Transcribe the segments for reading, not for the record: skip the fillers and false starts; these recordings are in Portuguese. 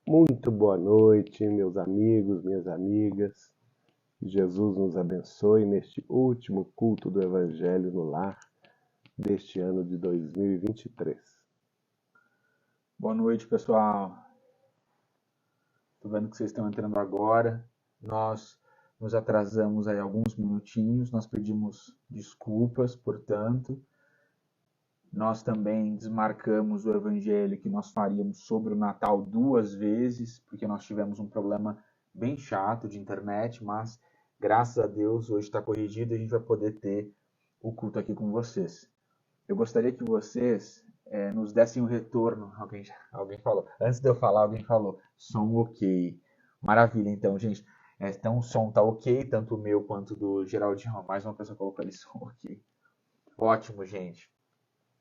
Muito boa noite, meus amigos, minhas amigas. Que Jesus nos abençoe neste último culto do Evangelho no Lar deste ano de 2023. Boa noite, pessoal. Tô vendo que vocês estão entrando agora. Nós nos atrasamos aí alguns minutinhos. Nós pedimos desculpas, portanto. Nós também desmarcamos o evangelho que nós faríamos sobre o Natal 2 vezes, porque nós tivemos um problema bem chato de internet, mas graças a Deus hoje está corrigido e a gente vai poder ter o culto aqui com vocês. Eu gostaria que vocês nos dessem um retorno. Alguém falou. Antes de eu falar, alguém falou. Som ok. Maravilha, então, gente. Então o som tá ok, tanto o meu quanto do Geraldinho. Mais uma pessoa colocou ali som ok. Ótimo, gente.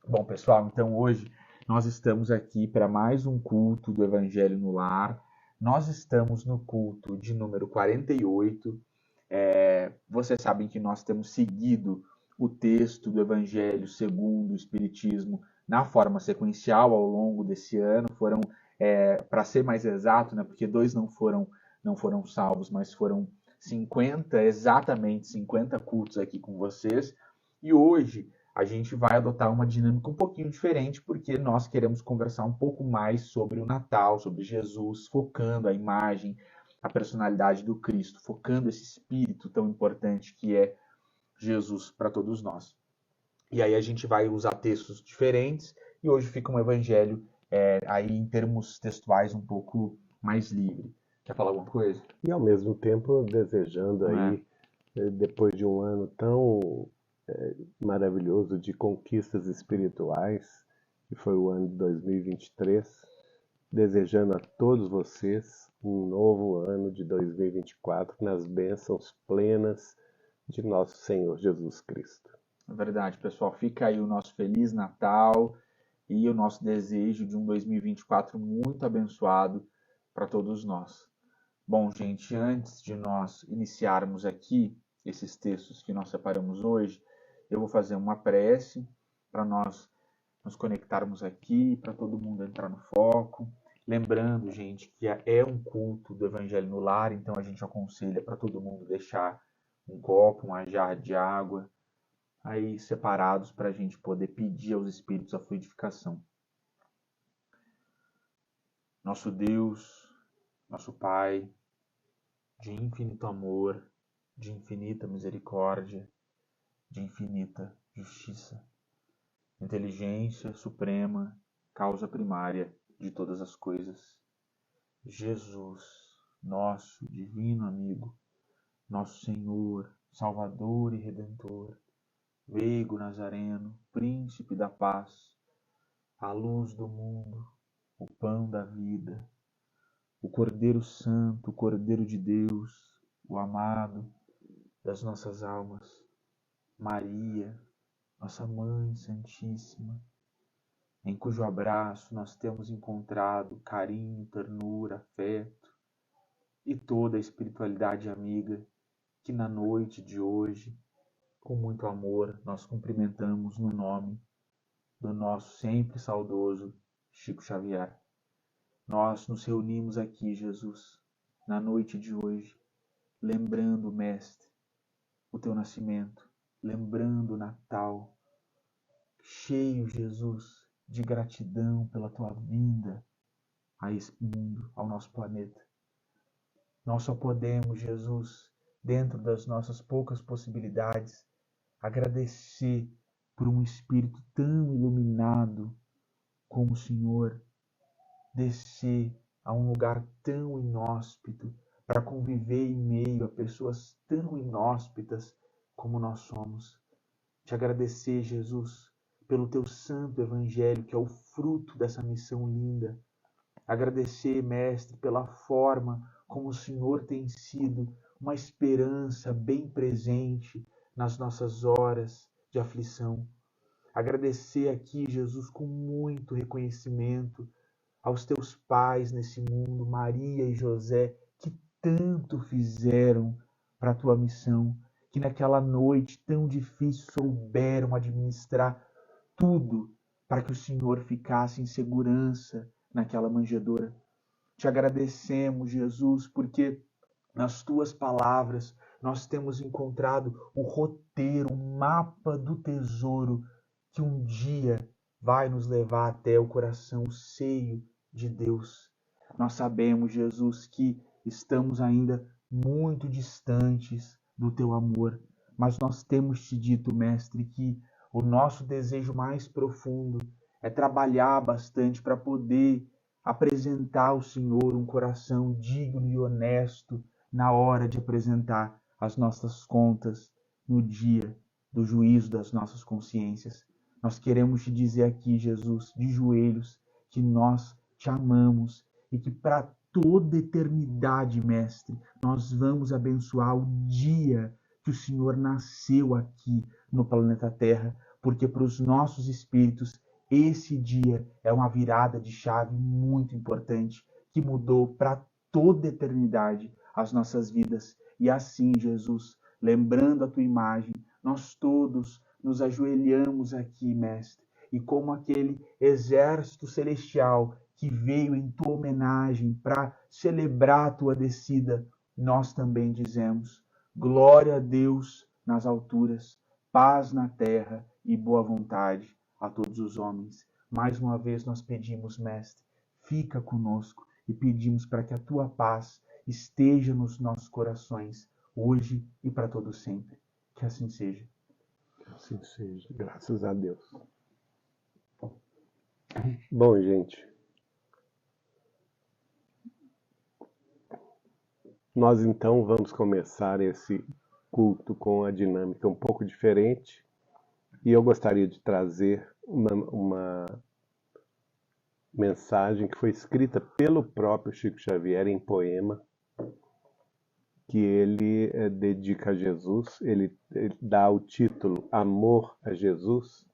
Bom, pessoal, então hoje nós estamos aqui para mais um culto do Evangelho no Lar. Nós estamos no culto de número 48. Vocês sabem que nós temos seguido o texto do Evangelho segundo o Espiritismo na forma sequencial ao longo desse ano. Foram, para ser mais exato, né, porque dois não foram salvos, mas foram 50, exatamente 50 cultos aqui com vocês. E hoje a gente vai adotar uma dinâmica um pouquinho diferente, porque nós queremos conversar um pouco mais sobre o Natal, sobre Jesus, focando a imagem, a personalidade do Cristo, focando esse espírito tão importante que é Jesus para todos nós. E aí a gente vai usar textos diferentes e hoje fica um evangelho aí em termos textuais um pouco mais livre. Quer falar alguma coisa? E ao mesmo tempo desejando Não é? aí, depois de um ano tão maravilhoso de conquistas espirituais, que foi o ano de 2023, desejando a todos vocês um novo ano de 2024 nas bênçãos plenas de nosso Senhor Jesus Cristo. É verdade, pessoal. Fica aí o nosso Feliz Natal e o nosso desejo de um 2024 muito abençoado para todos nós. Bom, gente, antes de nós iniciarmos aqui esses textos que nós separamos hoje, eu vou fazer uma prece para nós nos conectarmos aqui, para todo mundo entrar no foco. Lembrando, gente, que é um culto do Evangelho no Lar, então a gente aconselha para todo mundo deixar um copo, uma jarra de água, aí separados para a gente poder pedir aos Espíritos a fluidificação. Nosso Deus, nosso Pai, de infinito amor, de infinita misericórdia, de infinita justiça, inteligência suprema, causa primária de todas as coisas. Jesus, nosso divino amigo, nosso Senhor, Salvador e Redentor, Veigo Nazareno, Príncipe da Paz, a luz do mundo, o pão da vida, o Cordeiro Santo, o Cordeiro de Deus, o amado das nossas almas, Maria, nossa Mãe Santíssima, em cujo abraço nós temos encontrado carinho, ternura, afeto e toda a espiritualidade amiga que na noite de hoje, com muito amor, nós cumprimentamos no nome do nosso sempre saudoso Chico Xavier. Nós nos reunimos aqui, Jesus, na noite de hoje, lembrando, Mestre, o teu nascimento, lembrando o Natal, cheio, Jesus, de gratidão pela tua vinda a esse mundo, ao nosso planeta. Nós só podemos, Jesus, dentro das nossas poucas possibilidades, agradecer por um espírito tão iluminado como o Senhor, descer a um lugar tão inóspito para conviver em meio a pessoas tão inóspitas como nós somos. Te agradecer, Jesus, pelo teu santo evangelho, que é o fruto dessa missão linda. Agradecer, Mestre, pela forma como o Senhor tem sido uma esperança bem presente nas nossas horas de aflição. Agradecer aqui, Jesus, com muito reconhecimento aos teus pais nesse mundo, Maria e José, que tanto fizeram para a tua missão, que naquela noite tão difícil souberam administrar tudo para que o Senhor ficasse em segurança naquela manjedoura. Te agradecemos, Jesus, porque nas tuas palavras nós temos encontrado o roteiro, o mapa do tesouro que um dia vai nos levar até o coração cheio de Deus. Nós sabemos, Jesus, que estamos ainda muito distantes do teu amor, mas nós temos te dito, Mestre, que o nosso desejo mais profundo é trabalhar bastante para poder apresentar ao Senhor um coração digno e honesto na hora de apresentar as nossas contas no dia do juízo das nossas consciências. Nós queremos te dizer aqui, Jesus, de joelhos, que nós te amamos e que para toda eternidade, Mestre, nós vamos abençoar o dia que o Senhor nasceu aqui no planeta Terra, porque para os nossos espíritos esse dia é uma virada de chave muito importante que mudou para toda eternidade as nossas vidas. E assim, Jesus, lembrando a tua imagem, nós todos nos ajoelhamos aqui, Mestre, e como aquele exército celestial que veio em tua homenagem para celebrar a tua descida, nós também dizemos: glória a Deus nas alturas, paz na terra e boa vontade a todos os homens. Mais uma vez nós pedimos, Mestre, fica conosco e pedimos para que a tua paz esteja nos nossos corações, hoje e para todo sempre. Que assim seja. Que assim seja, graças a Deus. Bom, gente, nós então vamos começar esse culto com a dinâmica um pouco diferente e eu gostaria de trazer uma mensagem que foi escrita pelo próprio Chico Xavier em poema, que ele dedica a Jesus. Ele dá o título Amor a Jesus.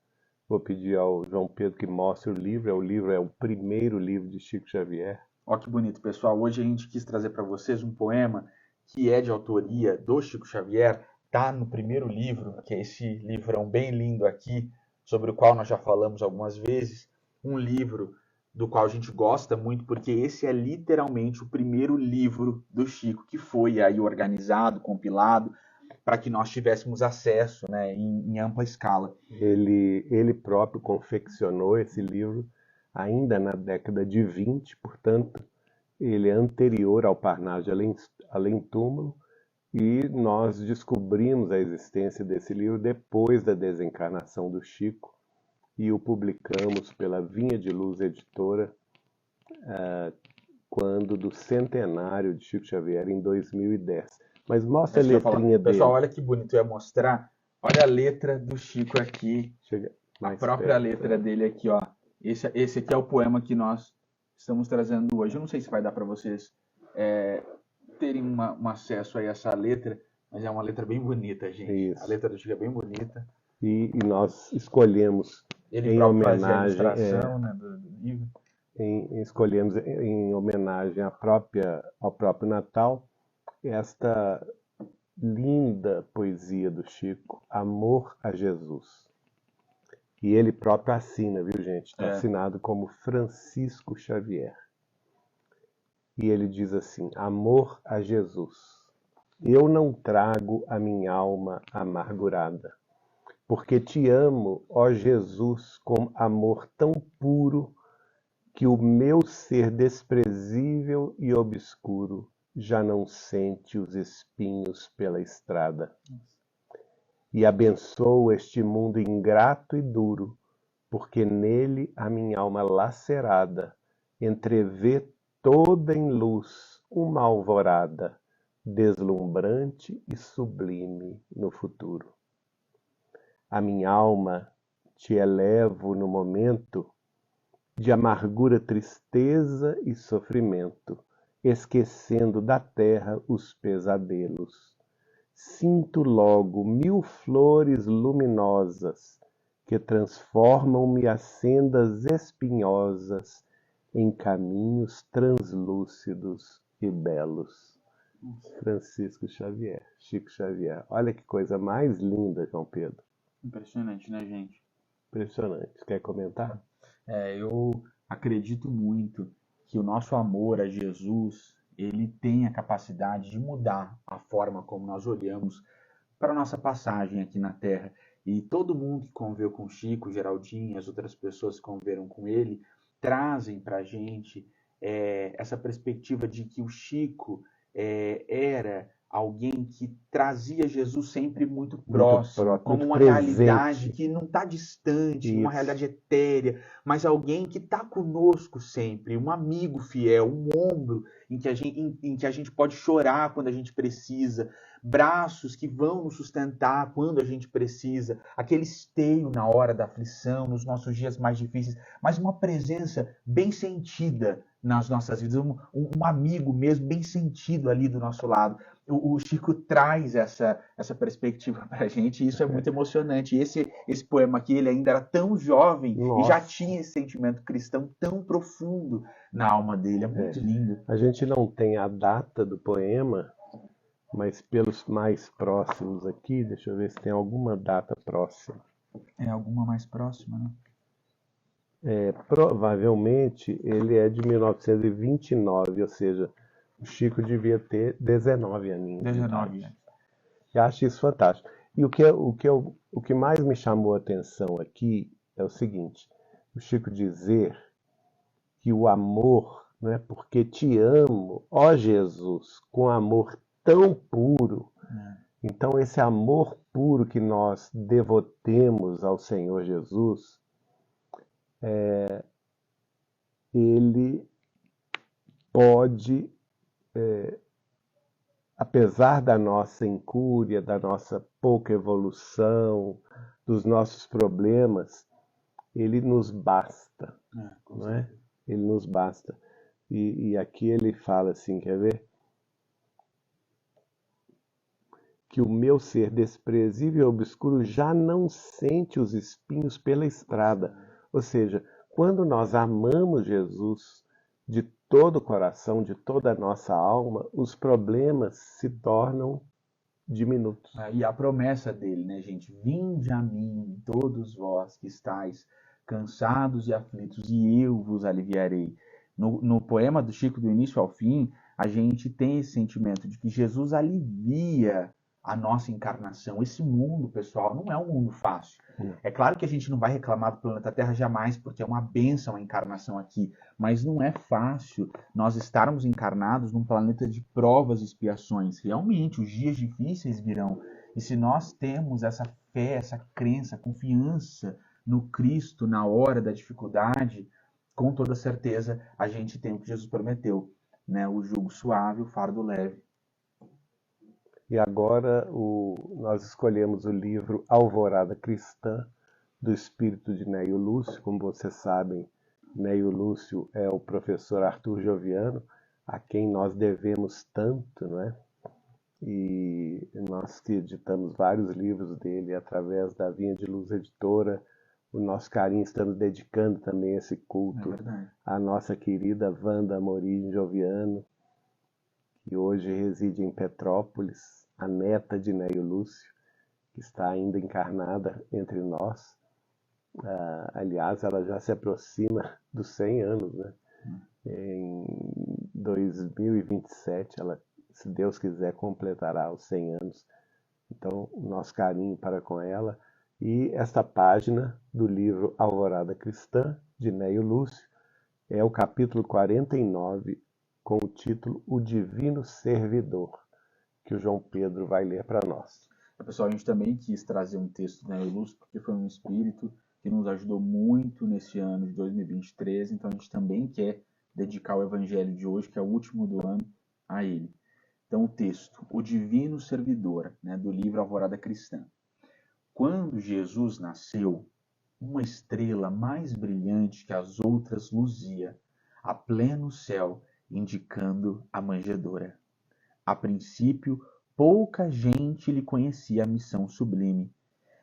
Vou pedir ao João Pedro que mostre o livro. O livro é o primeiro livro de Chico Xavier. Ó, que bonito, pessoal. Hoje a gente quis trazer para vocês um poema que é de autoria do Chico Xavier. Tá no primeiro livro, que é esse livrão bem lindo aqui, sobre o qual nós já falamos algumas vezes. Um livro do qual a gente gosta muito, porque esse é literalmente o primeiro livro do Chico que foi aí organizado, compilado, para que nós tivéssemos acesso, né, em ampla escala. Ele próprio confeccionou esse livro ainda na década de 20, portanto, ele é anterior ao Parnaso de Além Túmulo, e nós descobrimos a existência desse livro depois da desencarnação do Chico e o publicamos pela Vinha de Luz Editora quando do centenário de Chico Xavier em 2010. Mas mostra a letrinha dele. Pessoal, olha que bonito, eu ia mostrar. Olha a letra do Chico aqui. Chega a própria perto, letra dele aqui, ó. Esse aqui é o poema que nós estamos trazendo hoje. Eu não sei se vai dar para vocês terem um acesso a essa letra, mas é uma letra bem bonita, gente. Isso. A letra do Chico é bem bonita. E nós escolhemos ele em homenagem né, do livro. Escolhemos em homenagem ao próprio Natal esta linda poesia do Chico, Amor a Jesus. E ele próprio assina, viu, gente? Está assinado como Francisco Xavier. E ele diz assim: Amor a Jesus. Eu não trago a minha alma amargurada, porque te amo, ó Jesus, com amor tão puro, que o meu ser desprezível e obscuro já não sente os espinhos pela estrada. E abençoo este mundo ingrato e duro, porque nele a minha alma lacerada entrevê toda em luz uma alvorada, deslumbrante e sublime no futuro. A minha alma te elevo no momento de amargura, tristeza e sofrimento, esquecendo da terra os pesadelos. Sinto logo 1000 flores luminosas que transformam-me as sendas espinhosas em caminhos translúcidos e belos. Francisco Xavier, Chico Xavier. Olha que coisa mais linda, João Pedro. Impressionante, né, gente? Impressionante. Quer comentar? Eu acredito muito que o nosso amor a Jesus, ele tem a capacidade de mudar a forma como nós olhamos para a nossa passagem aqui na Terra. E todo mundo que conviveu com Chico, Geraldinho, as outras pessoas que conviveram com ele, trazem para a gente essa perspectiva de que o Chico era alguém que trazia Jesus sempre muito próximo, como muito uma presente. realidade que não está distante, uma Isso. realidade etérea, mas alguém que está conosco sempre, um amigo fiel, um ombro em que a gente pode chorar quando a gente precisa, braços que vão nos sustentar quando a gente precisa, aquele esteio na hora da aflição, nos nossos dias mais difíceis, mas uma presença bem sentida nas nossas vidas, um amigo mesmo bem sentido ali do nosso lado. O Chico traz essa perspectiva para a gente e isso é muito emocionante. E esse poema aqui, ele ainda era tão jovem e já tinha esse sentimento cristão tão profundo na alma dele. É muito lindo. A gente não tem a data do poema, mas pelos mais próximos aqui, deixa eu ver se tem alguma data próxima. Alguma mais próxima, né? Provavelmente ele é de 1929, ou seja, o Chico devia ter 19 aninhos. 19 anos. Eu acho isso fantástico. E o que mais me chamou a atenção aqui é o seguinte: o Chico dizer que o amor, não é porque te amo, ó Jesus, com amor tão puro. Então esse amor puro que nós devotemos ao Senhor Jesus, ele pode, apesar da nossa incúria, da nossa pouca evolução, dos nossos problemas, ele nos basta, não é? Ele nos basta. E aqui ele fala assim, quer ver? Que o meu ser desprezível e obscuro já não sente os espinhos pela estrada. Ou seja, quando nós amamos Jesus de todo o coração, de toda a nossa alma, os problemas se tornam diminutos. E a promessa dele, né, gente? Vinde a mim, todos vós que estáis cansados e aflitos, e eu vos aliviarei. No poema do Chico, do início ao fim, a gente tem esse sentimento de que Jesus alivia a nossa encarnação. Esse mundo, pessoal, não é um mundo fácil. É claro que a gente não vai reclamar do planeta Terra jamais, porque é uma bênção a encarnação aqui, mas não é fácil nós estarmos encarnados num planeta de provas e expiações. Realmente, os dias difíceis virão. E se nós temos essa fé, essa crença, confiança no Cristo na hora da dificuldade, com toda certeza a gente tem o que Jesus prometeu, né? O jugo suave, o fardo leve. E agora nós escolhemos o livro Alvorada Cristã, do espírito de Neio Lúcio. Como vocês sabem, Neio Lúcio é o professor Arthur Joviano, a quem nós devemos tanto, não é? E nós que editamos vários livros dele através da Vinha de Luz Editora, o nosso carinho, estamos dedicando também esse culto à nossa querida Wanda Amorim Joviano, que hoje reside em Petrópolis, a neta de Neio Lúcio, que está ainda encarnada entre nós. Aliás, ela já se aproxima dos 100 anos, né? Em 2027, ela, se Deus quiser, completará os 100 anos. Então, o nosso carinho para com ela. E esta página do livro Alvorada Cristã, de Neio Lúcio, é o capítulo 49, com o título O Divino Servidor, que o João Pedro vai ler para nós. Pessoal, a gente também quis trazer um texto do Neio Lúcio, porque foi um espírito que nos ajudou muito nesse ano de 2023, então a gente também quer dedicar o evangelho de hoje, que é o último do ano, a ele. Então o texto, O Divino Servidor, né, do livro Alvorada Cristã. Quando Jesus nasceu, uma estrela mais brilhante que as outras luzia a pleno céu, indicando a manjedoura. A princípio, pouca gente lhe conhecia a missão sublime.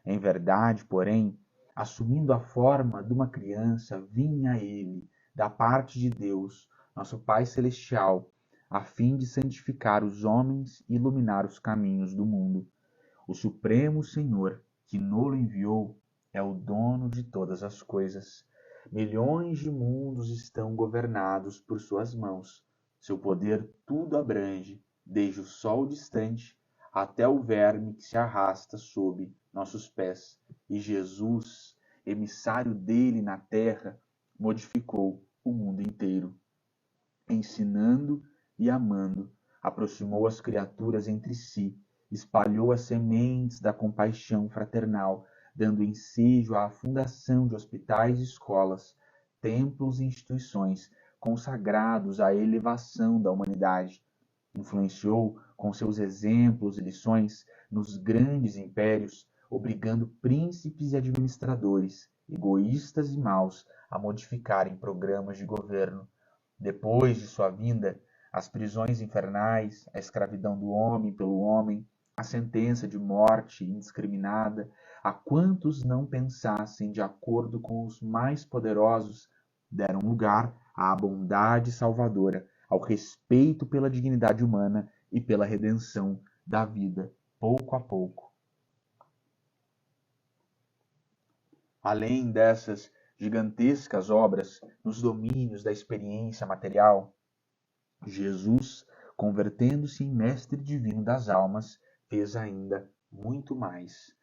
Em verdade, porém, assumindo a forma de uma criança, vinha ele, da parte de Deus, nosso Pai Celestial, a fim de santificar os homens e iluminar os caminhos do mundo. O Supremo Senhor, que nolo enviou, é o dono de todas as coisas. Milhões de mundos estão governados por suas mãos. Seu poder tudo abrange, desde o sol distante até o verme que se arrasta sob nossos pés. E Jesus, emissário dele na terra, modificou o mundo inteiro. Ensinando e amando, aproximou as criaturas entre si, espalhou as sementes da compaixão fraternal, dando ensejo à fundação de hospitais e escolas, templos e instituições consagrados à elevação da humanidade. Influenciou com seus exemplos e lições nos grandes impérios, obrigando príncipes e administradores, egoístas e maus, a modificarem programas de governo. Depois de sua vinda, as prisões infernais, a escravidão do homem pelo homem, a sentença de morte indiscriminada, a quantos não pensassem de acordo com os mais poderosos, deram lugar à bondade salvadora, ao respeito pela dignidade humana e pela redenção da vida, pouco a pouco. Além dessas gigantescas obras nos domínios da experiência material, Jesus, convertendo-se em mestre divino das almas, fez ainda muito mais.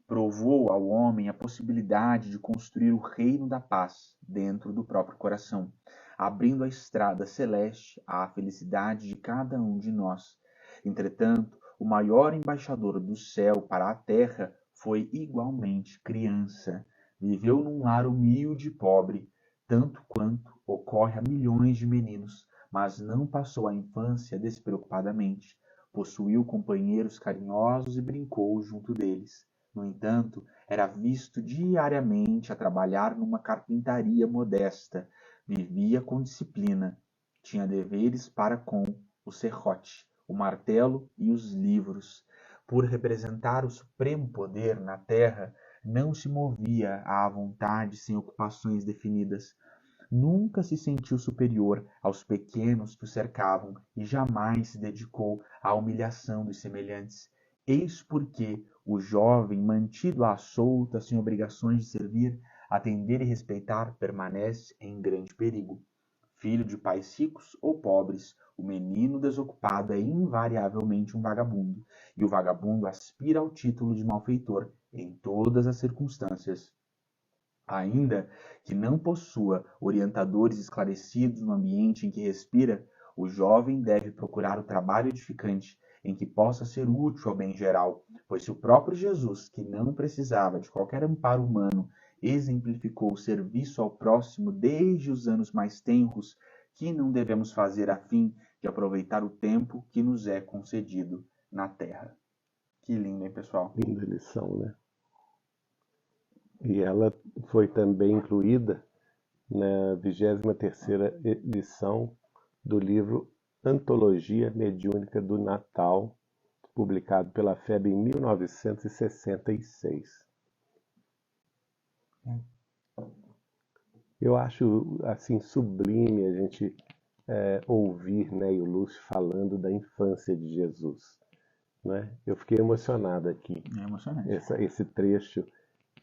Provou ao homem a possibilidade de construir o reino da paz dentro do próprio coração, abrindo a estrada celeste à felicidade de cada um de nós. Entretanto, o maior embaixador do céu para a terra foi igualmente criança. Viveu num lar humilde e pobre, tanto quanto ocorre a milhões de meninos, mas não passou a infância despreocupadamente. Possuiu companheiros carinhosos e brincou junto deles. No entanto, era visto diariamente a trabalhar numa carpintaria modesta. Vivia com disciplina. Tinha deveres para com o serrote, o martelo e os livros. Por representar o supremo poder na terra, não se movia à vontade sem ocupações definidas. Nunca se sentiu superior aos pequenos que o cercavam e jamais se dedicou à humilhação dos semelhantes. Eis porque o jovem, mantido à solta, sem obrigações de servir, atender e respeitar, permanece em grande perigo. Filho de pais ricos ou pobres, o menino desocupado é invariavelmente um vagabundo, e o vagabundo aspira ao título de malfeitor em todas as circunstâncias. Ainda que não possua orientadores esclarecidos no ambiente em que respira, o jovem deve procurar o trabalho edificante em que possa ser útil ao bem geral, pois se o próprio Jesus, que não precisava de qualquer amparo humano, exemplificou o serviço ao próximo desde os anos mais tenros, que não devemos fazer a fim de aproveitar o tempo que nos é concedido na terra. Que lindo, hein, pessoal? Linda lição, né? E ela foi também incluída na 23ª edição do livro Antologia Mediúnica do Natal, publicado pela FEB em 1966. Eu acho assim sublime a gente ouvir, né, o Lúcio falando da infância de Jesus, né? Eu fiquei emocionado aqui. É emocionante. Esse trecho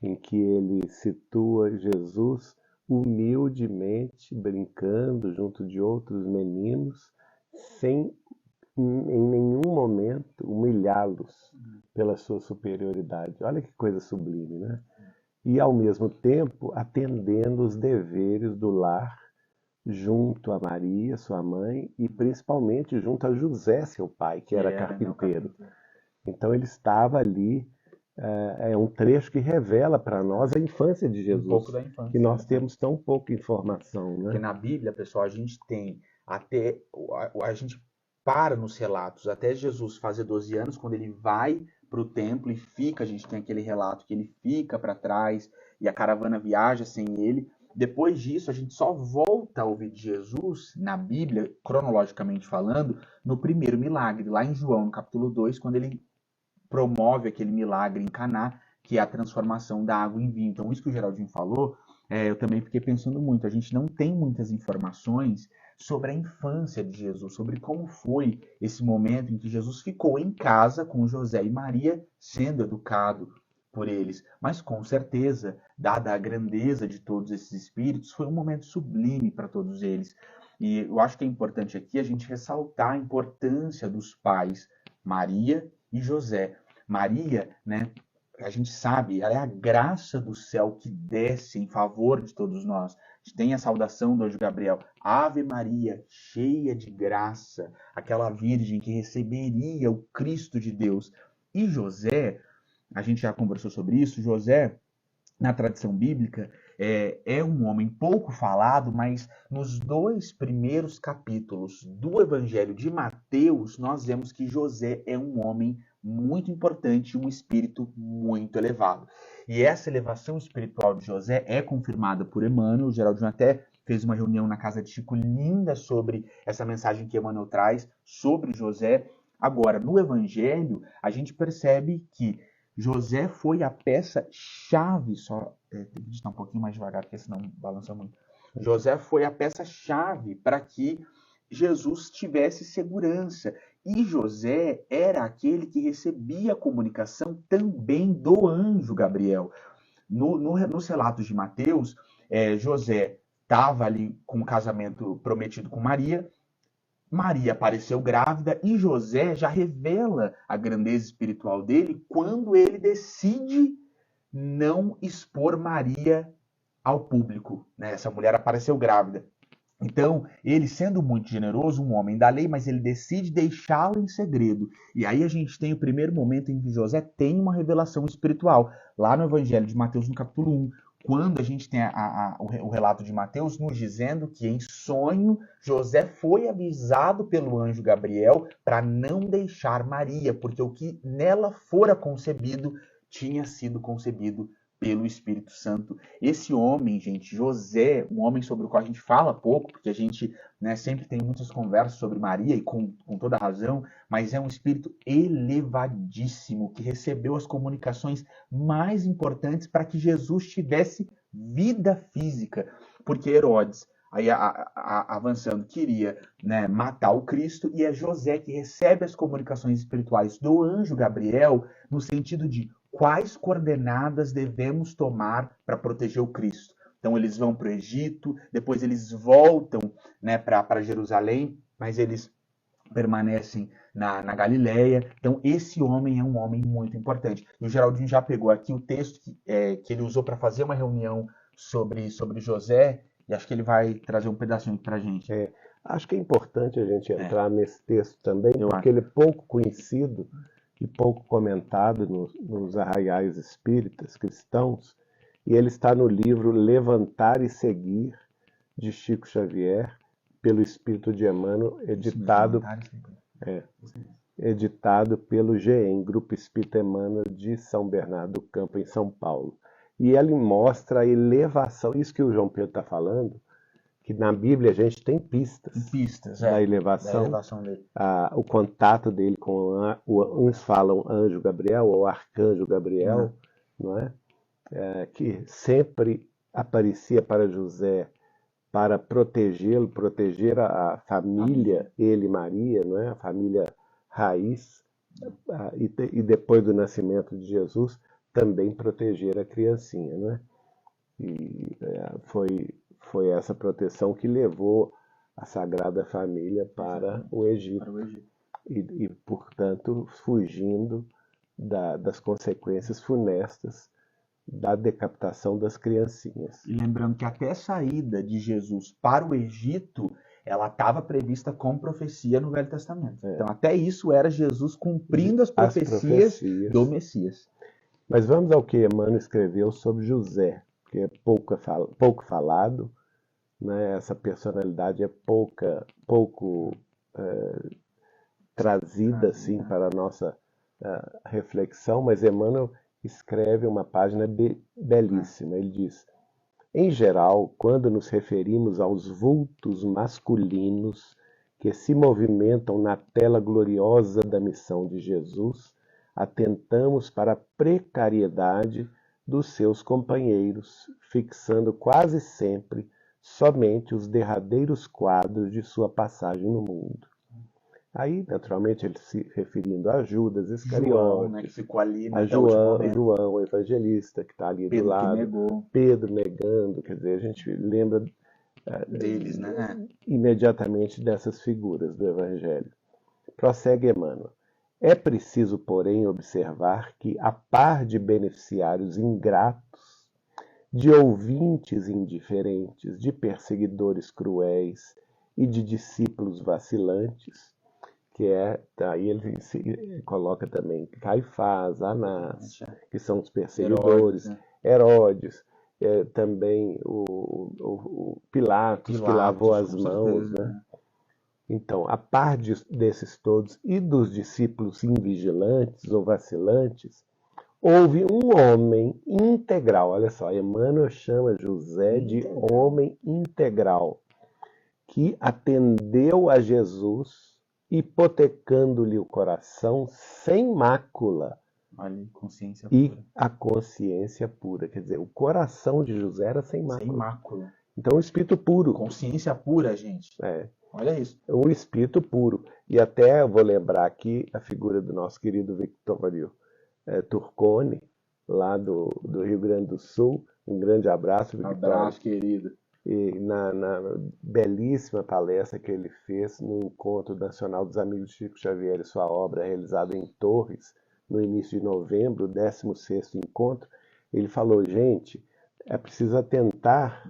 em que ele situa Jesus humildemente brincando junto de outros meninos, sem em nenhum momento humilhá-los pela sua superioridade. Olha que coisa sublime, né? E ao mesmo tempo atendendo os deveres do lar junto a Maria, sua mãe, e principalmente junto a José, seu pai, que era carpinteiro. Então ele estava ali. É um trecho que revela para nós a infância de Jesus, pouco da infância, que nós temos tão pouca informação, né? Porque na Bíblia, pessoal, a gente tem até a gente para nos relatos até Jesus fazer 12 anos, quando ele vai para o templo e fica, a gente tem aquele relato que ele fica para trás e a caravana viaja sem ele. Depois disso, a gente só volta a ouvir de Jesus na Bíblia, cronologicamente falando, no primeiro milagre, lá em João, no capítulo 2, quando ele promove aquele milagre em Caná, que é a transformação da água em vinho. Então, isso que o Geraldinho falou, eu também fiquei pensando muito. A gente não tem muitas informações sobre a infância de Jesus, sobre como foi esse momento em que Jesus ficou em casa com José e Maria, sendo educado por eles, mas com certeza, dada a grandeza de todos esses espíritos, foi um momento sublime para todos eles. E eu acho que é importante aqui a gente ressaltar a importância dos pais, Maria e José. Maria, né, a gente sabe, ela é a graça do céu que desce em favor de todos nós. A gente tem a saudação do anjo Gabriel, Ave Maria, cheia de graça, aquela virgem que receberia o Cristo de Deus. E José, a gente já conversou sobre isso, José, na tradição bíblica, é um homem pouco falado, mas nos 2 primeiros capítulos do Evangelho de Mateus, nós vemos que José é um homem muito importante, um espírito muito elevado. E essa elevação espiritual de José é confirmada por Emmanuel. O Geraldinho até fez uma reunião na casa de Chico linda sobre essa mensagem que Emmanuel traz sobre José. Agora, no Evangelho, a gente percebe que José foi a peça-chave, tem que digitar um pouquinho mais devagar, porque senão balança muito. José foi a peça-chave para que Jesus tivesse segurança. E José era aquele que recebia a comunicação também do anjo Gabriel. Nos relatos de Mateus, José estava ali com o casamento prometido com Maria, Maria apareceu grávida e José já revela a grandeza espiritual dele quando ele decide não expor Maria ao público, né? Essa mulher apareceu grávida. Então, ele sendo muito generoso, um homem da lei, mas ele decide deixá-la em segredo. E aí a gente tem o primeiro momento em que José tem uma revelação espiritual. Lá no Evangelho de Mateus, no capítulo 1, quando a gente tem o relato de Mateus nos dizendo que em sonho José foi avisado pelo anjo Gabriel para não deixar Maria, porque o que nela fora concebido tinha sido concebido pelo Espírito Santo. Esse homem, gente, José, um homem sobre o qual a gente fala pouco, porque a gente, né, sempre tem muitas conversas sobre Maria, e com toda razão, mas é um espírito elevadíssimo, que recebeu as comunicações mais importantes para que Jesus tivesse vida física. Porque Herodes, aí avançando, queria, né, matar o Cristo, e é José que recebe as comunicações espirituais do anjo Gabriel, no sentido de quais coordenadas devemos tomar para proteger o Cristo. Então eles vão para o Egito, depois eles voltam, né, para Jerusalém, mas eles permanecem na Galileia. Então esse homem é um homem muito importante. E o Geraldinho já pegou aqui o texto que ele usou para fazer uma reunião sobre José, e acho que ele vai trazer um pedacinho para a gente. Acho que é importante a gente entrar nesse texto também, porque ele é pouco conhecido e pouco comentado nos arraiais espíritas cristãos, e ele está no livro Levantar e Seguir, de Chico Xavier, pelo Espírito de Emmanuel, editado pelo GEM, Grupo Espírita Emmanuel de São Bernardo do Campo, em São Paulo. E ele mostra a elevação, isso que o João Pedro está falando, que na Bíblia a gente tem pistas da elevação dele. O contato dele com uns falam anjo Gabriel ou arcanjo Gabriel, não é? Que sempre aparecia para José para protegê-lo, proteger a família, ele e Maria, não é? A família raiz, e depois do nascimento de Jesus também proteger a criancinha, não é? E foi essa proteção que levou a Sagrada Família para o Egito. E, portanto, fugindo das consequências funestas da decapitação das criancinhas. E lembrando que até a saída de Jesus para o Egito, ela estava prevista com profecia no Velho Testamento. Então, até isso era Jesus cumprindo as profecias do Messias. Mas vamos ao que Emmanuel escreveu sobre José, que é pouco falado, né? Essa personalidade é pouco trazida assim, para a nossa reflexão, mas Emmanuel escreve uma página belíssima. Ele diz: em geral, quando nos referimos aos vultos masculinos que se movimentam na tela gloriosa da missão de Jesus, atentamos para a precariedade dos seus companheiros, fixando quase sempre somente os derradeiros quadros de sua passagem no mundo. Aí, naturalmente, ele se referindo a Judas João, né, que Iscariotes, ficou ali a até o último João, momento. João, o evangelista, que está ali do Pedro que lado, negou Pedro negando, quer dizer, a gente lembra deles, né? imediatamente dessas figuras do Evangelho. Prossegue Emmanuel. É preciso, porém, observar que, a par de beneficiários ingratos, de ouvintes indiferentes, de perseguidores cruéis e de discípulos vacilantes, que aí ele coloca também Caifás, Anás, que são os perseguidores, Herodes, né? Herodes, também o Pilatos, que lavou as com mãos, certeza, né? Então, a par desses todos e dos discípulos invigilantes ou vacilantes, houve um homem integral. Olha só, Emmanuel chama José de homem integral, que atendeu a Jesus, hipotecando-lhe o coração sem mácula Olha, consciência e pura. a consciência pura. Quer dizer, o coração de José era sem Sem mácula. mácula. Então, um espírito puro. Consciência pura, gente. Olha isso. Um espírito puro. E até eu vou lembrar aqui a figura do nosso querido Victório Turconi, lá do Rio Grande do Sul. Um grande abraço, Victório. Abraço, querido. E na belíssima palestra que ele fez no Encontro Nacional dos Amigos de Chico Xavier e sua obra, realizada em Torres, no início de novembro, o 16º encontro, ele falou, gente, é preciso atentar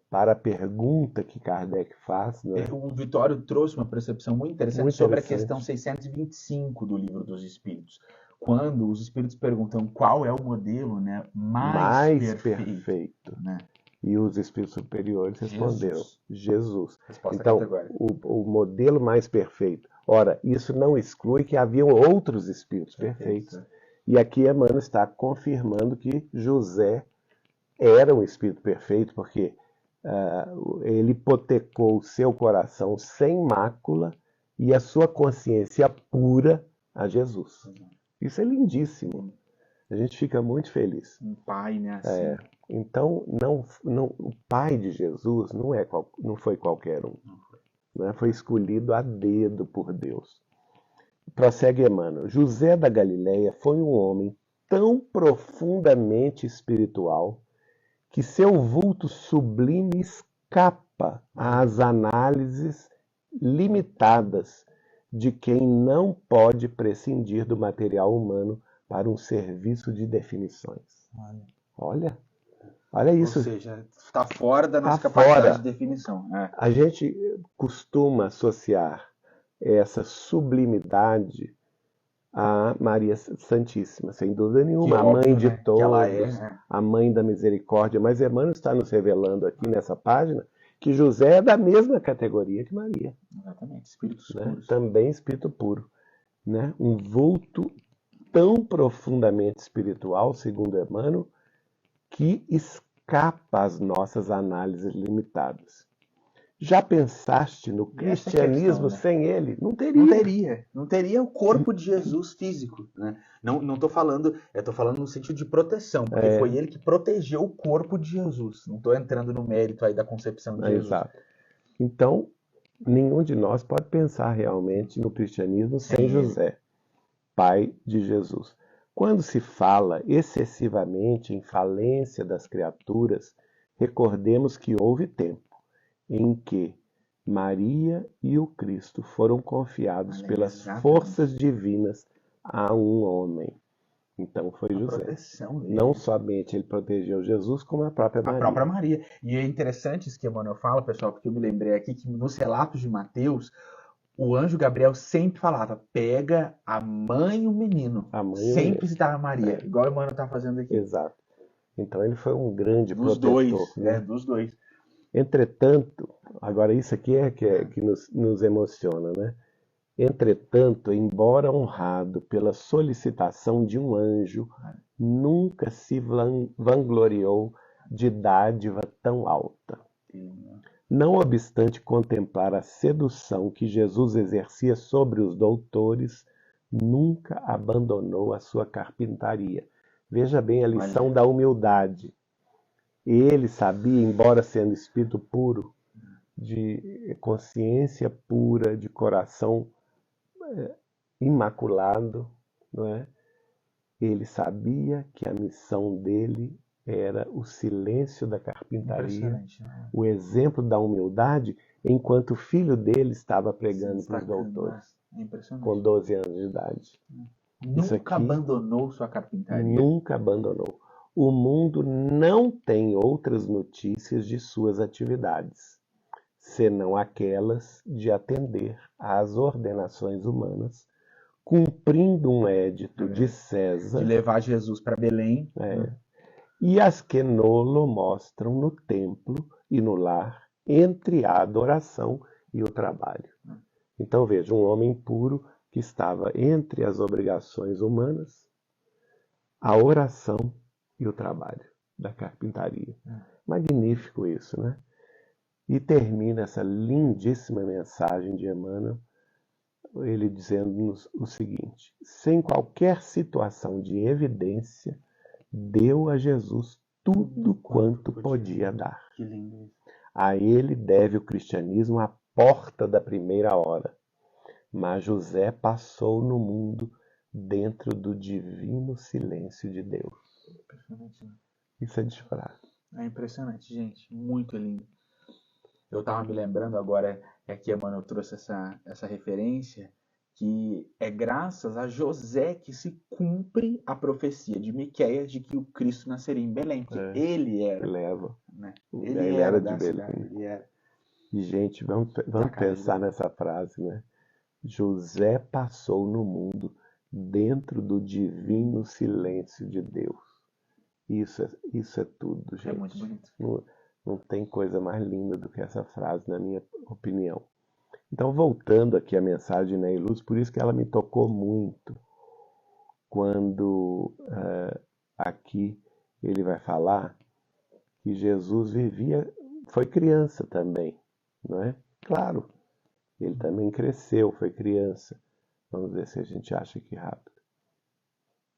para a pergunta que Kardec faz. Né? O Vitório trouxe uma percepção muito interessante sobre a questão 625 do Livro dos Espíritos. Quando os espíritos perguntam qual é o modelo, né, mais perfeito. Né? E os espíritos superiores responderam, Jesus. Resposta então, categórica. o modelo mais perfeito. Ora, isso não exclui que haviam outros espíritos perfeitos. E aqui Emmanuel está confirmando que José era um espírito perfeito, porque ele hipotecou o seu coração sem mácula e a sua consciência pura a Jesus. Isso é lindíssimo. A gente fica muito feliz. Um pai, né? Assim. Então, o pai de Jesus não foi qualquer um. Né? Foi escolhido a dedo por Deus. Prossegue Emmanuel. José da Galileia foi um homem tão profundamente espiritual que seu vulto sublime escapa às análises limitadas de quem não pode prescindir do material humano para um serviço de definições. Olha isso. Ou seja, está fora da nossa capacidade de definição. A gente costuma associar essa sublimidade a Maria Santíssima, sem dúvida nenhuma, a mãe de todos, a mãe da misericórdia. Mas Emmanuel está nos revelando aqui nessa página que José é da mesma categoria que Maria. Exatamente, espíritos né? puros. Também espírito puro. Né? Um vulto tão profundamente espiritual, segundo Emmanuel, que escapa às nossas análises limitadas. Já pensaste no cristianismo sem ele? Não teria. Não teria o corpo de Jesus físico. Né? Não estou falando, estou falando no sentido de proteção, porque foi ele que protegeu o corpo de Jesus. Não estou entrando no mérito aí da concepção de Jesus. Exato. Então, nenhum de nós pode pensar realmente no cristianismo sem José, pai de Jesus. Quando se fala excessivamente em falência das criaturas, recordemos que houve tempo em que Maria e o Cristo foram confiados pelas forças divinas a um homem. Então foi José. Não somente ele protegeu Jesus, como a própria Maria. A própria Maria. E é interessante isso que Emmanuel fala, pessoal, porque eu me lembrei aqui que nos relatos de Mateus, o anjo Gabriel sempre falava, pega a mãe e o menino. Sempre citava Maria, igual o Emmanuel está fazendo aqui. Exato. Então ele foi um grande protetor. Dos dois. Entretanto, agora isso aqui que nos emociona, né? Entretanto, embora honrado pela solicitação de um anjo, nunca se vangloriou de dádiva tão alta. Não obstante contemplar a sedução que Jesus exercia sobre os doutores, nunca abandonou a sua carpintaria. Veja bem a lição da humildade. Ele sabia, embora sendo espírito puro, de consciência pura, de coração imaculado, não é? Ele sabia que a missão dele era o silêncio da carpintaria, Impressionante, né? o exemplo da humildade, enquanto o filho dele estava Se pregando para os destacando, doutores, né? É impressionante. com 12 anos de idade. Isso Nunca aqui abandonou sua carpintaria. nunca abandonou. O mundo não tem outras notícias de suas atividades, senão aquelas de atender às ordenações humanas, cumprindo um édito de De César, levar Jesus para Belém. e as que nolo mostram no templo e no lar, entre a adoração e o trabalho. Então veja, um homem puro que estava entre as obrigações humanas, a oração e o trabalho da carpintaria. Magnífico isso, né? E termina essa lindíssima mensagem de Emmanuel, ele dizendo-nos o seguinte: sem qualquer situação de evidência, deu a Jesus tudo quanto podia dar. Que lindo isso. A ele deve o cristianismo à porta da primeira hora. Mas José passou no mundo dentro do divino silêncio de Deus. Impressionante, né? Isso é de falar. É impressionante, gente. Muito lindo. Eu estava me lembrando agora, que Emmanuel trouxe essa referência, que é graças a José que se cumpre a profecia de Miqueias de que o Cristo nasceria em Belém, porque ele era, Leva. né? Ele Ele era era de da Belém. cidade, ele era. E, gente, vamos casa de pensar Belém. nessa frase, né? José passou no mundo dentro do divino silêncio de Deus. Isso é tudo, gente. É muito bonito. Não tem coisa mais linda do que essa frase, na minha opinião. Então, voltando aqui à mensagem na Luz, por isso que ela me tocou muito quando aqui ele vai falar que Jesus foi criança também, não é? Claro, ele também cresceu, foi criança. Vamos ver se a gente acha aqui rápido.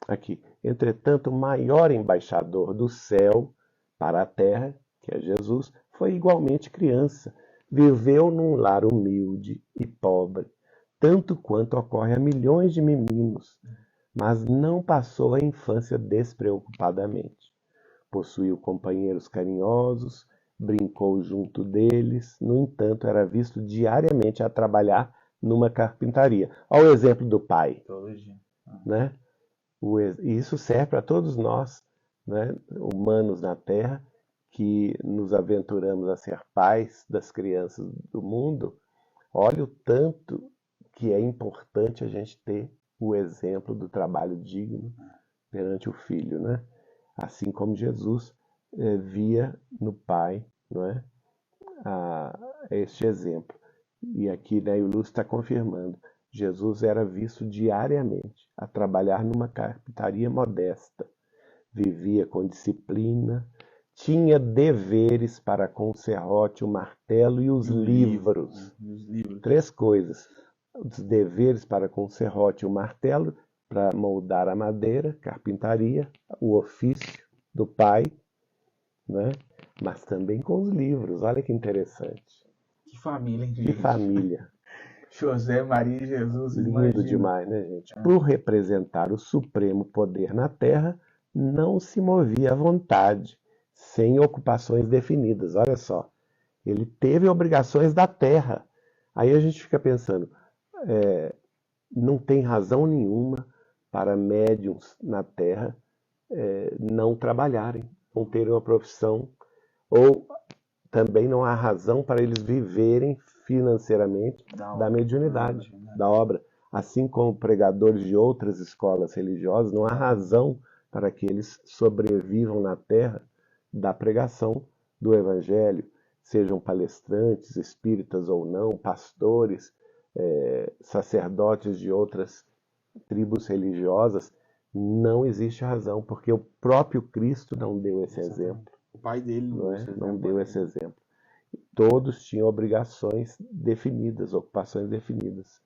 Aqui, entretanto, o maior embaixador do céu para a terra, que é Jesus, foi igualmente criança. Viveu num lar humilde e pobre, tanto quanto ocorre a milhões de meninos, mas não passou a infância despreocupadamente. Possuiu companheiros carinhosos, brincou junto deles, no entanto, era visto diariamente a trabalhar numa carpintaria. Olha o exemplo do pai. Todo dia. Né? E isso serve para todos nós, né, humanos na Terra, que nos aventuramos a ser pais das crianças do mundo. Olha o tanto que é importante a gente ter o exemplo do trabalho digno perante o filho, né? Assim como Jesus via no pai, não é? Este exemplo. E aqui, né, o Lúcio está confirmando. Jesus era visto diariamente a trabalhar numa carpintaria modesta. Vivia com disciplina, tinha deveres para com o serrote, o martelo e os livros. Os livros. 3 coisas. Os deveres para com o serrote e o martelo, para moldar a madeira, carpintaria, o ofício do pai, né? Mas também com os livros. Olha que interessante. Que família, hein, Que gente? família. José, Maria e Jesus, Lindo imagina. demais, né, gente? Por representar o supremo poder na Terra, não se movia à vontade, sem ocupações definidas. Olha só, ele teve obrigações da Terra. Aí a gente fica pensando, não tem razão nenhuma para médiuns na Terra não trabalharem, não terem uma profissão, ou também não há razão para eles viverem financeiramente da mediunidade, da obra. Assim como pregadores de outras escolas religiosas, não há razão para que eles sobrevivam na Terra da pregação do Evangelho, sejam palestrantes, espíritas ou não, pastores, sacerdotes de outras tribos religiosas. Não existe razão, porque o próprio Cristo não deu esse exemplo. O pai dele Não deu esse exemplo. Todos tinham obrigações definidas, ocupações definidas.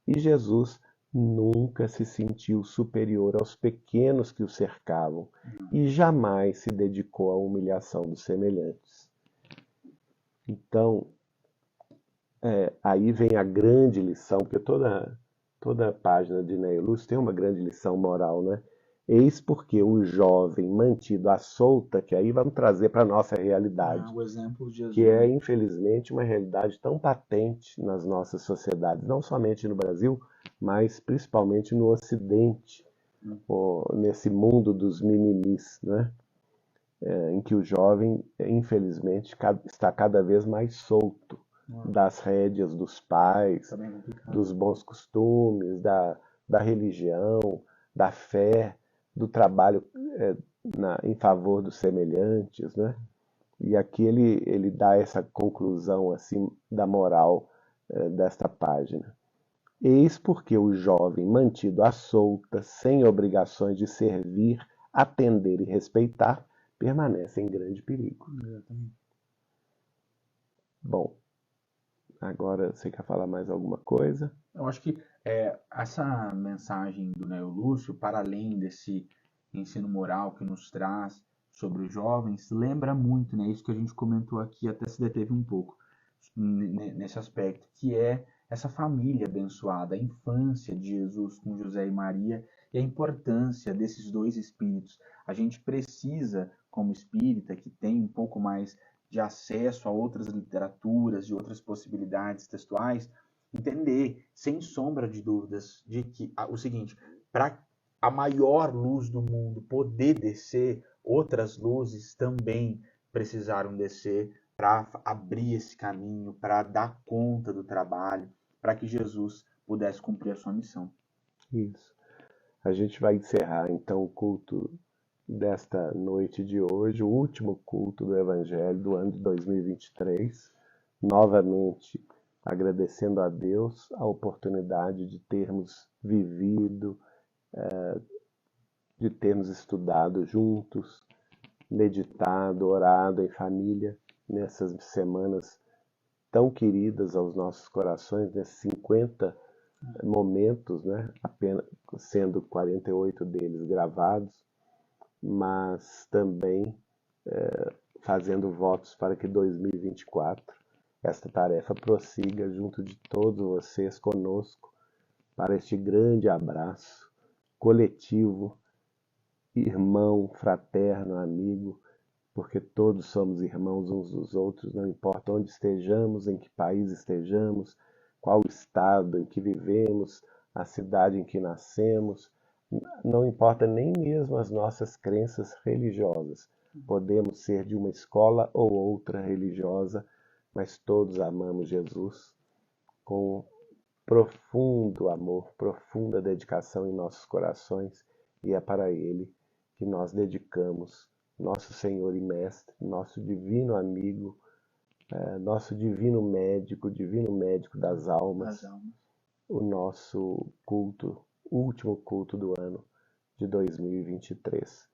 E Jesus nunca se sentiu superior aos pequenos que o cercavam e jamais se dedicou à humilhação dos semelhantes. Então, Aí vem a grande lição, porque toda página de Neio Lúcio tem uma grande lição moral, né? Eis porque o jovem mantido à solta, que aí vamos trazer para a nossa realidade, O exemplo de que Jesus, é, né? infelizmente, uma realidade tão patente nas nossas sociedades, não somente no Brasil, mas principalmente no Ocidente, nesse mundo dos mimimis, né? Em que o jovem, infelizmente, está cada vez mais solto das rédeas dos pais, Tá bem complicado. dos bons costumes, da religião, da fé, do trabalho em favor dos semelhantes, né? E aqui ele dá essa conclusão assim da moral desta página. Eis porque o jovem mantido à solta, sem obrigações de servir, atender e respeitar, permanece em grande perigo. Exatamente. Bom, agora você quer falar mais alguma coisa? Eu acho que essa mensagem do Neo Lúcio, para além desse ensino moral que nos traz sobre os jovens, lembra muito, né, isso que a gente comentou aqui, até se deteve um pouco nesse aspecto, que é essa família abençoada, a infância de Jesus com José e Maria e a importância desses dois espíritos. A gente precisa, como espírita, que tem um pouco mais de acesso a outras literaturas e outras possibilidades textuais, entender, sem sombra de dúvidas, de que o seguinte, para a maior luz do mundo poder descer, outras luzes também precisaram descer para abrir esse caminho, para dar conta do trabalho, para que Jesus pudesse cumprir a sua missão. Isso. A gente vai encerrar então o culto desta noite de hoje, o último culto do Evangelho do ano de 2023, novamente agradecendo a Deus a oportunidade de termos vivido, de termos estudado juntos, meditado, orado em família nessas semanas tão queridas aos nossos corações, nesses 50 momentos, né? Apenas sendo 48 deles gravados, mas também fazendo votos para que 2024 esta tarefa prossiga junto de todos vocês conosco para este grande abraço coletivo, irmão, fraterno, amigo, porque todos somos irmãos uns dos outros, não importa onde estejamos, em que país estejamos, qual estado em que vivemos, a cidade em que nascemos, não importa nem mesmo as nossas crenças religiosas. Podemos ser de uma escola ou outra religiosa, mas todos amamos Jesus com profundo amor, profunda dedicação em nossos corações, e é para Ele que nós dedicamos nosso Senhor e Mestre, nosso divino amigo, nosso divino médico das almas, o nosso culto, último culto do ano de 2023.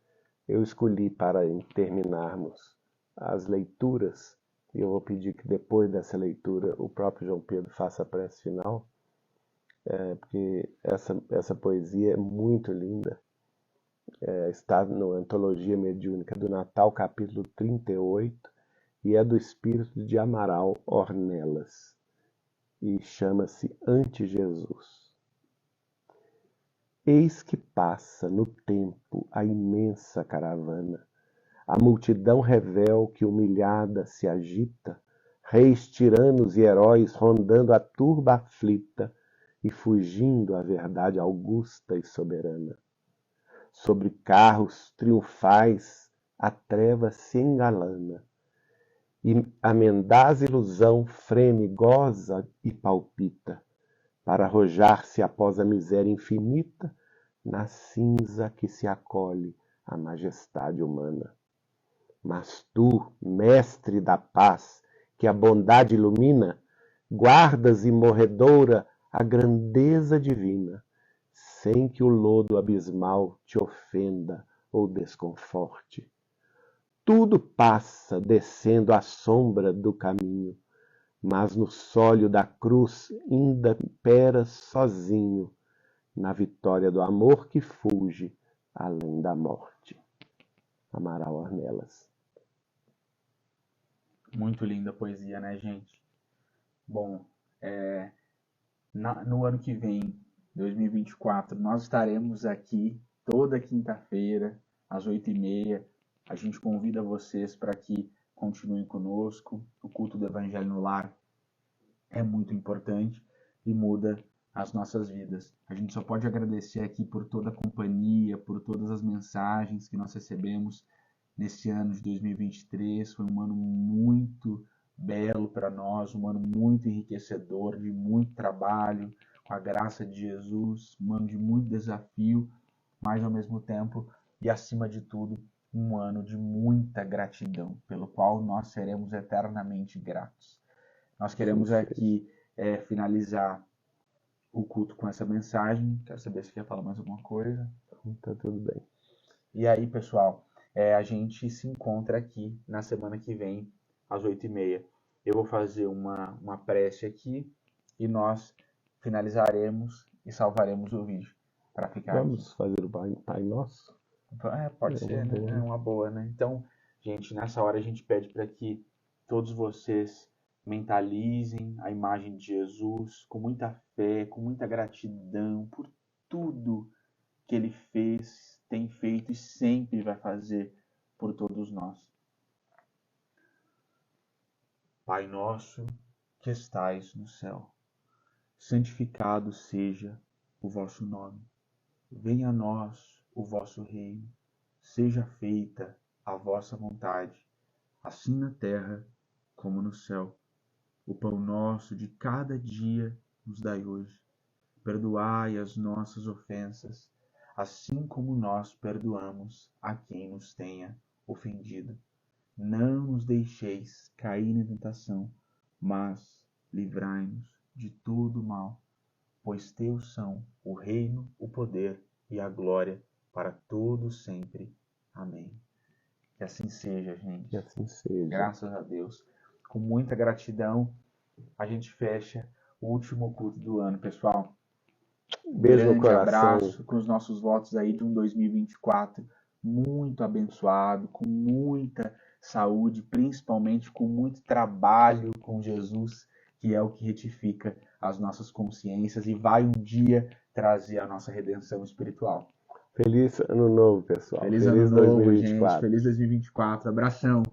Eu escolhi para terminarmos as leituras, e eu vou pedir que depois dessa leitura o próprio João Pedro faça a prece final, porque essa poesia é muito linda. Está na Antologia Mediúnica do Natal, capítulo 38, e é do espírito de Amaral Ornelas, e chama-se Ante Jesus. Eis que passa no tempo a imensa caravana, a multidão revel que humilhada se agita, reis, tiranos e heróis rondando a turba aflita e fugindo à verdade augusta e soberana. Sobre carros triunfais a treva se engalana, e a mendaz ilusão freme, goza e palpita, para arrojar-se após a miséria infinita, na cinza que se acolhe a majestade humana. Mas tu, mestre da paz, que a bondade ilumina, guardas imorredoura a grandeza divina, sem que o lodo abismal te ofenda ou desconforte. Tudo passa descendo à sombra do caminho, mas no sólio da cruz ainda imperas sozinho, na vitória do amor que fuge além da morte. Amaral Ornelas. Muito linda a poesia, né, gente? Bom, No ano que vem, 2024, nós estaremos aqui toda quinta-feira, às 8h30. A gente convida vocês para que continuem conosco. O culto do Evangelho no Lar é muito importante e muda as nossas vidas. A gente só pode agradecer aqui por toda a companhia, por todas as mensagens que nós recebemos nesse ano de 2023. Foi um ano muito belo para nós, um ano muito enriquecedor, de muito trabalho, com a graça de Jesus, um ano de muito desafio, mas ao mesmo tempo e acima de tudo, um ano de muita gratidão, pelo qual nós seremos eternamente gratos. Nós queremos aqui finalizar o culto com essa mensagem. Quero saber se quer falar mais alguma coisa. Tá tudo bem. E aí, pessoal, a gente se encontra aqui na semana que vem, às 8h30. Eu vou fazer uma prece aqui e nós finalizaremos e salvaremos o vídeo para ficar Vamos fazer o Pai Nosso? Pode ser, né? É uma boa, né? Então, gente, nessa hora a gente pede para que todos vocês mentalizem a imagem de Jesus com muita fé, com muita gratidão por tudo que Ele fez, tem feito e sempre vai fazer por todos nós. Pai nosso que estais no céu, santificado seja o vosso nome. Venha a nós o vosso reino, seja feita a vossa vontade, assim na terra como no céu. O pão nosso de cada dia nos dai hoje. Perdoai as nossas ofensas, assim como nós perdoamos a quem nos tenha ofendido. Não nos deixeis cair na tentação, mas livrai-nos de todo mal, pois teus são o reino, o poder e a glória para todos sempre. Amém. Que assim seja, gente. Que assim seja. Graças a Deus. Com muita gratidão, a gente fecha o último culto do ano, pessoal. Beijo no Grande coração. abraço com os nossos votos aí de um 2024 muito abençoado, com muita saúde, principalmente com muito trabalho com Jesus, que é o que retifica as nossas consciências e vai um dia trazer a nossa redenção espiritual. Feliz ano novo, pessoal. Feliz ano novo, 2024. gente. Feliz 2024. Abração.